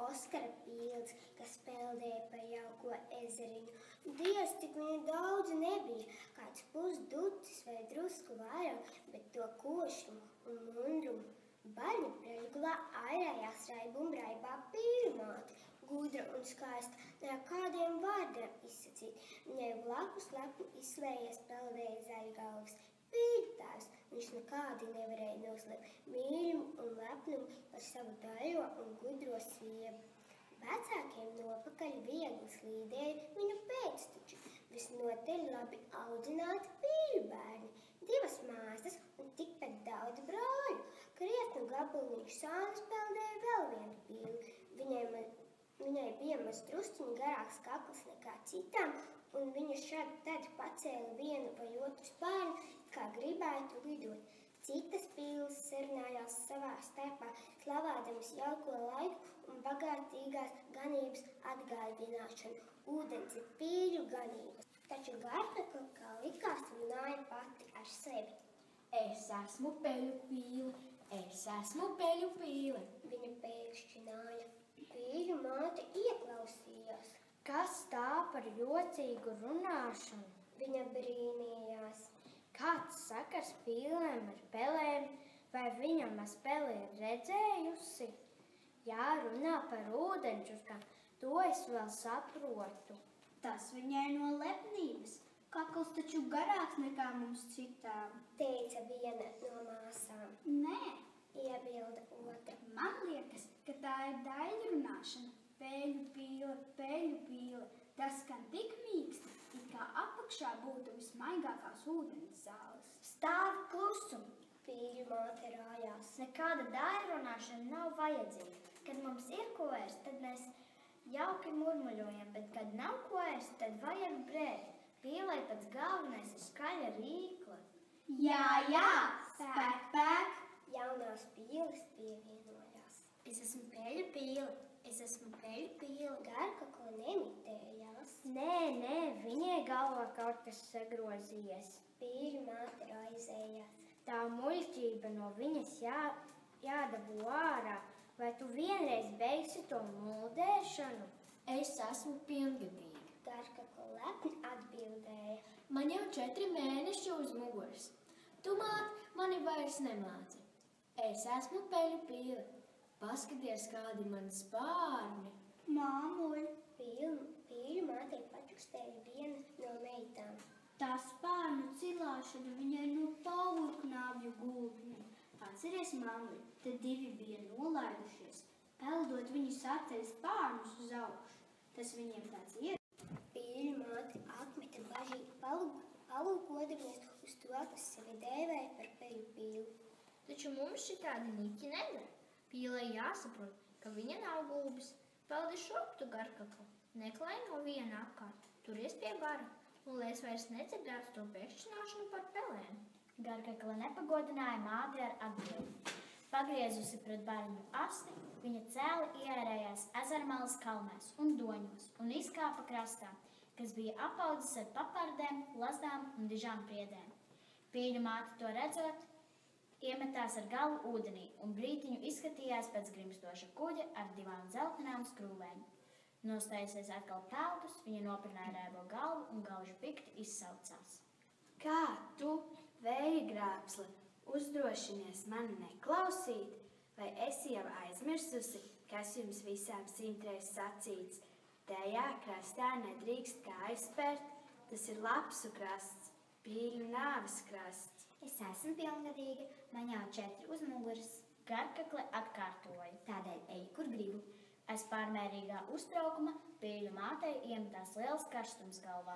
Oskara pilns, kas peldēja pa jauko ezeriņu. Dievs, tik viņu daudz nebija, kāds pusducis vai drusku vairāk, bet to košumu un mundrumu. Barņu preļgulā airējās raibumbraibā pīļu māte, gudra un skaista, ne kādiem vārdiem izsacīt. Viņai blakus lepni izslējies peldēja zaļgalvas. Pīļu tēvs, viņš nekādi nevarēja noslēpt mīļumu un lepnumu par savu daļo un gudro sievu. Vecākiem nopakaļ viegli slīdēja viņu pēcteči, visnotaļ labi audzināti pīļu bērni, 2 māsas un tikpat daudz brāļu. Krietnu gabaliņu sānas peldēja vēl vienu pīli. Viņai bija maz drusciņi garāks kakls nekā citām, un viņa šad tad pacēla vienu vai otru spārnu, kā gribētu lidot. Citas pīles sarunājās savā starpā, slavādamas jauko laiku un bagātīgās ganības atgādināšanu. Ūdens ir pīļu ganības, taču Garkakle, kā likās, runāja pati ar sevi. Es esmu peļu pīle, es esmu peļu pīle. Viņa pēkšķināja. Pīļu māte ieklausījās. Kas tā par jocīgu runāšanu? Viņa brīnījās. Kāds sakars pīlēm ar pelēm, vai viņa maz peli ir redzējusi? Jā, runā par ūdeņčurkām, to es vēl saprotu. Tas viņai no lepnības. Kakls taču garāks nekā mums citām, teica viena no māsām. Nē, iebilda otra. Man liekas, ka tā ir daļrunāšana. Peļu pīle, tas skan tik mīksti, it kā apakšā būtu vismaigākās ūdens zāles. Stāv klusumu! Pīļu māte rājās. Nekāda daļrunāšana nav vajadzīga. Kad mums ir ko ēst, tad mēs jauki murmuļojam, bet kad nav ko ēst, tad vajag brēt. Pīlei pats galvenais ir skaļa rīkla. Jā, pēk! Jaunās pīles pievienojās. Es esmu peļu pīle, es esmu peļu pīle. Garkakle nemitējās. Nē, viņai galvā kaut kas sagrozījies. Pīļu māte raizējās. Tā muļķība no viņas jādabū ārā. Vai tu vienreiz beigsi to muldēšanu? Es esmu pilngadīga. Garkakle lepni atbildēja. Man jau 4 mēneši uz muguras. Tu, māt, mani vairs nemāci. Es esmu peļu pīle. Paskaties, kādi mani spārni. Māmuļ, Pīļu mātei pačukstēja viena no meitām. tā spārnu cilāšana viņai no paurknāvju gultņiem. Atceries, māmuļ, te 2 bija nolaidušies, peldot viņus atceļ spārnus uz augšu. Tas viņiem tāds ir. Pīļu māte atmeta bažīgi palūkodamies uz to, kas sevi dēvēja par peļu pīli. Taču mums šitādi niķi nedara. Pīlei jāsaprot, ka viņa nav gulbis. Peldi šurp tu, Garkakle, neklai no viena apkārt, turies pie gara, un lai es vairs nedzirdētu to pēkšķināšanu par pelēm. Garkakle nepagodināja māti ar atbildi. Pagriezusi pret bariņu asti, viņa cēli ierējās ezermalas kalmēs un doņos un izkāpa krastā, kas bija apaudzis ar papardēm, lazdām un dižām priedēm. Pīļu māte to redzot, iemetās ar galvu ūdenī un brītiņu izskatījās pēc grimstoša kuģa ar 2 dzeltenām skrūvēm. Nostājusies atkal peldus, viņa nopirnāja rēbo galvu un gauži pikti izsaucās. Kā tu, vēja grābsle, uzdrošinies mani neklausīt, vai esi jau aizmirsusi, kas jums visām 100 reizes sacīts? Tajā krastā nedrīkst kāju spērt, tas ir lapsu krasts, pīļu nāves krasts. Es esmu pilngadīga, man jau 4 uz muguras. Garkakle atkārtoja, tādēļ eju, kur gribu. Aiz pārmērīgā uztraukuma pīļu mātei iemetās liels karstums galvā.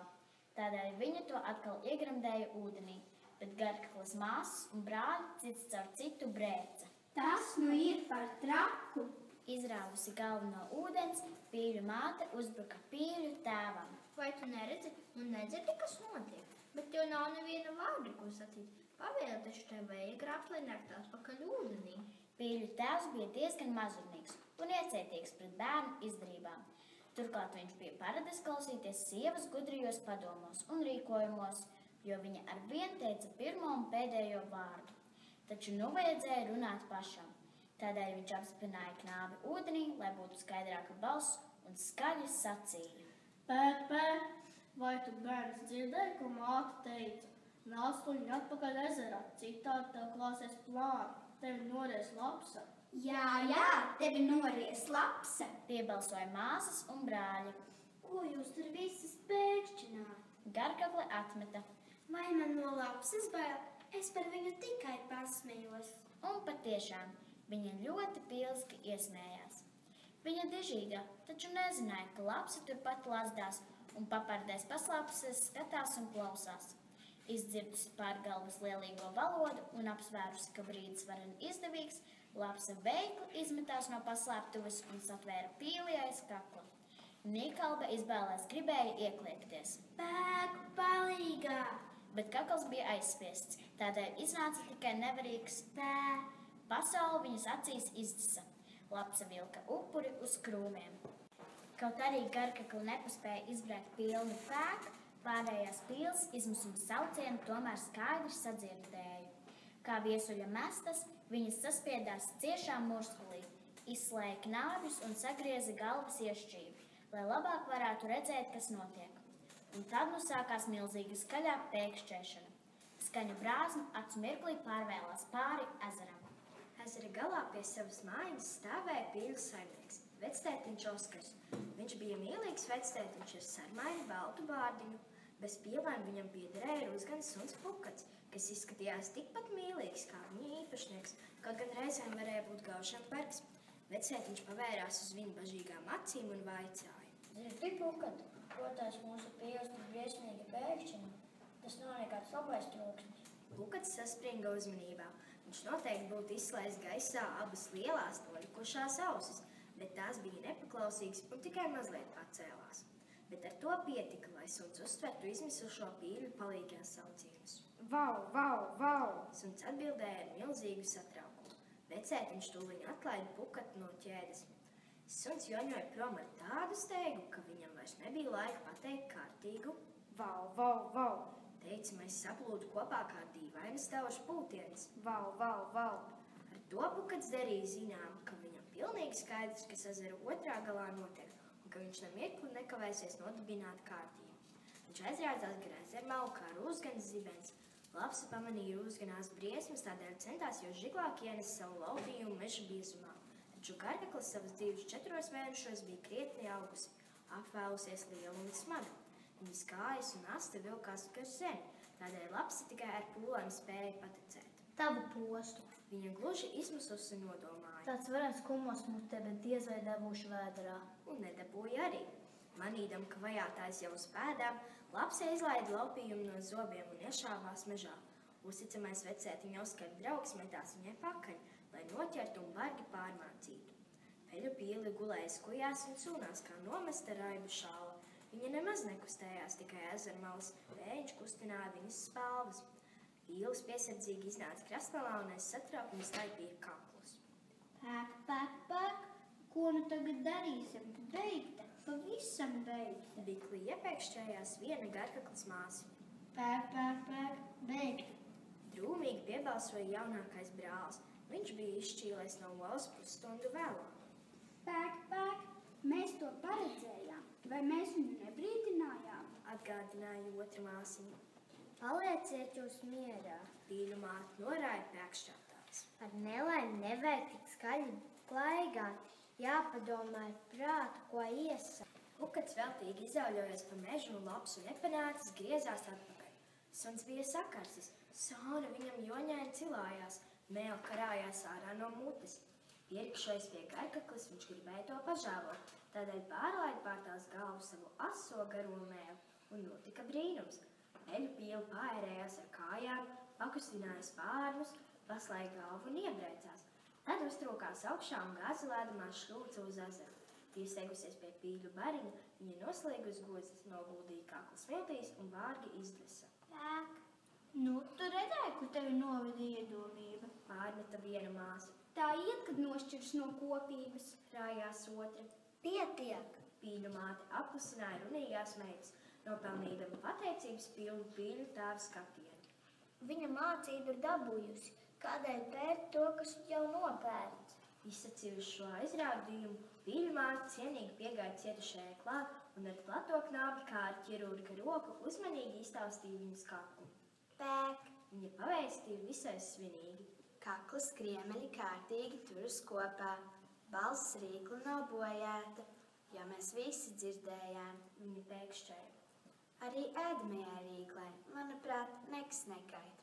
Tādēļ viņa to atkal iegramdēja ūdenī, bet Garkakles māsas un brāļi cits caur citu brēca. Tas nu ir par traku. Izrāvusi galvu no ūdens, pīļu māte uzbruka pīļu tēvam. Vai tu neredzi un nedzirdi, kas notiek? Bet tev nav neviena vārda, ko sacīt. Pavēli taču tev vēja grābslē nākt atpakaļ ūdenī. Pīļu tēvs bija diezgan mazurnīgs un iecietīgs pret bērnu izdarībām. Turklāt viņš bija paradis klausīties sievas gudrijos padomos un rīkojumos, jo viņa arvien teica pirmo un pēdējo vārdu. Taču nu vajadzēja runāt pašam. Tādēļ viņš apspināja knābi ūdenī, lai būtu skaidrāka balss un skaļi sacīja. Pēt, pēt, vai tu bērns dzirdēji, ko māte teica? Nāc tuļņi atpakaļ ezerā, citādi tev klāsies plāni, tevi nories lapsa. Jā, tevi nories lapsa. Piebalsoja māsas un brāļi. Ko jūs tur visas pēkšķināt? Gargakle atmeta. Vai man no lapsas bail? Es par viņu tikai pasmējos. Un patiešām viņa ļoti pilski iesmējās. Viņa dižīga, taču nezināja, ka lapsa turpat lazdās un papardēs paslāpusies skatās un klausās. Izdzirdusi pār galvas lielīgo valodu un apsvērusi, ka brīdis varen izdevīgs, lapsa veikli izmetās no paslēptuves un satvēra pīli aiz kakla. Nīkalbe izbēlēs gribēja iekliekties. Pēku palīgā! Bet kakls bija aizspiests, tādēļ iznāca tikai nevarīgs pē. Pasaule viņas acīs izdzisa. Lapsa vilka upuri uz krūmiem. Kaut arī garkakli nepaspēja izbrēkt pilnu pēku, pārējās pīles izmisuma saucienu tomēr skaidri sadzirdēju. Kā viesuļa mestas, viņas saspiedās ciešā murskulī, izslēja knābjus un sagrieza galvas iešķīvi, lai labāk varētu redzēt, kas notiek. Un tad nu sākās milzīga skaļā pēkšķēšana. Skaņu brāzma acu mirklī pārvēlās pāri ezeram. Ezera galā pie savas mājas stāvēja pīļu saimnieks, vectētiņš Oskars. Viņš bija mīlīgs vectētiņš ar sarmaini baltu bārdiņu. Bez pielēm viņam piederēja ruzgans suns Pukats, kas izskatījās tikpat mīlīgs kā viņa īpašnieks, kaut gan reizēm varēja būt gaužam perks. Vectētiņš pavērās uz viņu bažīgām acīm un vaicāja. Dzirdi, Pukat, ko tās mūsu pīles tik briesmīgi pēkšķina? Tas nav nekāds labais troksnis. Pukats saspringa uzmanībā. Viņš noteikti būtu izslēdz gaisā abas lielās noļukušās ausis, bet tās bija nepaklausīgas un tikai mazliet pacēlās. Bet ar to pietika, lai suns uztvertu izmisušo pīļu palīgā saucienus. Vau, vau, vau! Suns atbildēja ar milzīgu satraukumu. Vecētiņš tūliņ atlaida Pukatu no ķēdes. Suns joņoja prom ar tādu steigu, ka viņam vairs nebija laika pateikt kārtīgu. Vau, vau, vau! Teicamais saplūda kopā kā dīvainas taušu pūtienis. Vau, vau, vau! Ar to Pukats darīja zinām, ka viņam pilnīgi skaidrs, kas ezera otrā galā notiek, un ka viņš nemirkli nekavēsies nodibināt kārtību. Viņš aizrādzās gar ezermalu kā rūzgans zibens. Lapsa pamanīja rūzganās briesmas, tādēļ centās jo žiglāk ienes savu laupījumu meža biezumā. Taču gargaklis savas dzīves 4 mēnešos bija krietni augusi, apvēlusies liela un smaga. Viņas kājas un asta vilkās gar zemi, tādēļ lapsa tikai ar pūlēm spēja paticēt. Tavu postu. Viņa gluži izmisusi nodomāja. Tāds varens kumos mutē, bet diez vai dabūšu vēderā. Un nedabūja arī. Manīdam, ka vajātājs jau uz pēdām, lapsa izlaida laupījumu no zobiem un iešāvās mežā. Uzticamais vecētiņa Oskara draugs metās viņai pakaļ, lai noķertu un bargi pārmācītu. Peļu pīli gulēja skujās un sūnās kā nomesta raibu šāla. Viņa nemaz nekustējās, tikai ezermalas vējš kustināja viņas spalvas. Pīlis piesardzīgi iznāca krastmalā un aiz satraukuma staipīja kaklus. Pēk, pēk, pēk! Ko nu tagad darīsim? Beigta, pavisam beigta. Bikli iepēkšķējās viena garkaklas māsa. Pēk, pēk, pēk, beigta. Drūmīgi piebalsoja jaunākais brālis. Viņš bija izšķīlējis no olas pusstundu vēlāk. Pēk, pēk! Mēs to paredzējām. Vai mēs viņu nebrīdinājām? Atgādināja otra māsiņa. Palieciet jūs mierā. Pīļu māte norāja pēkšķātājs. Ar nelaimi nevajag tik skaļi klaigāt. Jāpadomā ar prātu, ko iesaka. Pukats veltīgi izauļojies pa mežu un lapsu nepanācis, griezās atpakaļ. Suns bija sakarsis. Sāna viņam joņaini cilājās. Mēl karājās ārā no mutes. Pierikšojas pie garkaklis, viņš gribēja to pažāvot. Tādēļ pārlaida pār tās galvu savu aso garo mēlu un notika brīnums. Peļu pīle paērējās ar kājām, pakustināja spārnus, paslēja galvu un iebrēcās. Tad uztrūkās augšā un gāza lēdamā šļūca uz ezeru. Piesteigusies pie pīļu bariņa, viņa noslīga uz gozes, noguldīja kakla smiltīs un vārgi izdvesa. Pēk! Nu, tu redzēji, kur tevi noveda iedomība? Pārmeta viena māsa. Tā iet, kad nošķirs no kopības. Rājās otra. Pietiek! Pīļu māte apklusināja runīgās meitas, nopelnīdama pateicības pilnu pīļu tēva skatienu. Viņa mācību ir dabūjusi. Kādēļ pērt to, kas jau nopērts? Izsacījuši šo aizrādījumu, Vīļmāte cienīgi piegāja cietušajai klāt un ar plato knābi, kā ar ķirurga roku, uzmanīgi iztaustīja viņas kaklu. Pēk! Viņa pavēstīja visai svinīgi. Kaklas kriemeļi kārtīgi turas kopā. Balss rīkla nav bojāta, jo mēs visi dzirdējām. Viņa pēkšķēja. Arī ēdamajai rīklai, manuprāt, nekas nekait.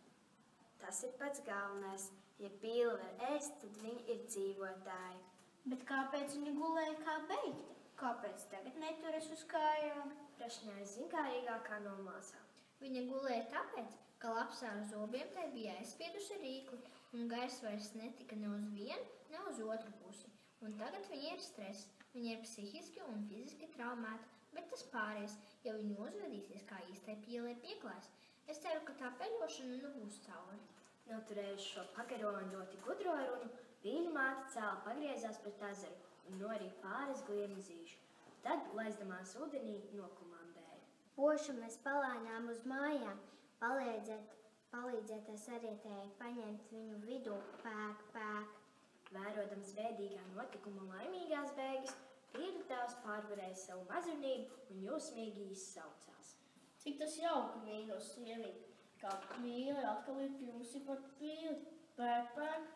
Tas ir pats galvenais. Ja pīli var ēst, tad viņi ir dzīvotāji. Bet kāpēc viņa gulēja kā beigta? Kāpēc tagad neturas uz kājām? Prašņāja zinkārīgākā no māsām. Viņa gulēja tāpēc, ka lapsā ar zobiem tai bija aizspiedusi rīkli, un gaiss vairs netika ne uz vienu, ne uz otru pusi. Un tagad viņa ir stress. Viņa ir psihiski un fiziski traumēta, bet tas pāries, ja viņa uzvedīsies kā īstai pīlē pieklājs. Es ceru, ka tā peļošana nu būs cauri. Noturējuši šo pagaro un ļoti gudro runu, Vīļmāte cēla pagriezās pret ezeru un norīja pāris gliemi zīšu. Tad, laizdamās ūdenī, nokomandēja. Pošamies palāņām uz mājām, palīdzieties arietējai paņemt viņu vidū, pēk, pēk. Vērodams bēdīgā notikuma laimīgās beigas, Pīļu tēvs pārvarēja savu mazurnību un jūsmīgi izsaucās. Cik tas jauki, mīļo sievīt, kā pīle atkal ir kļūsi par pīli. Pēk, pēk,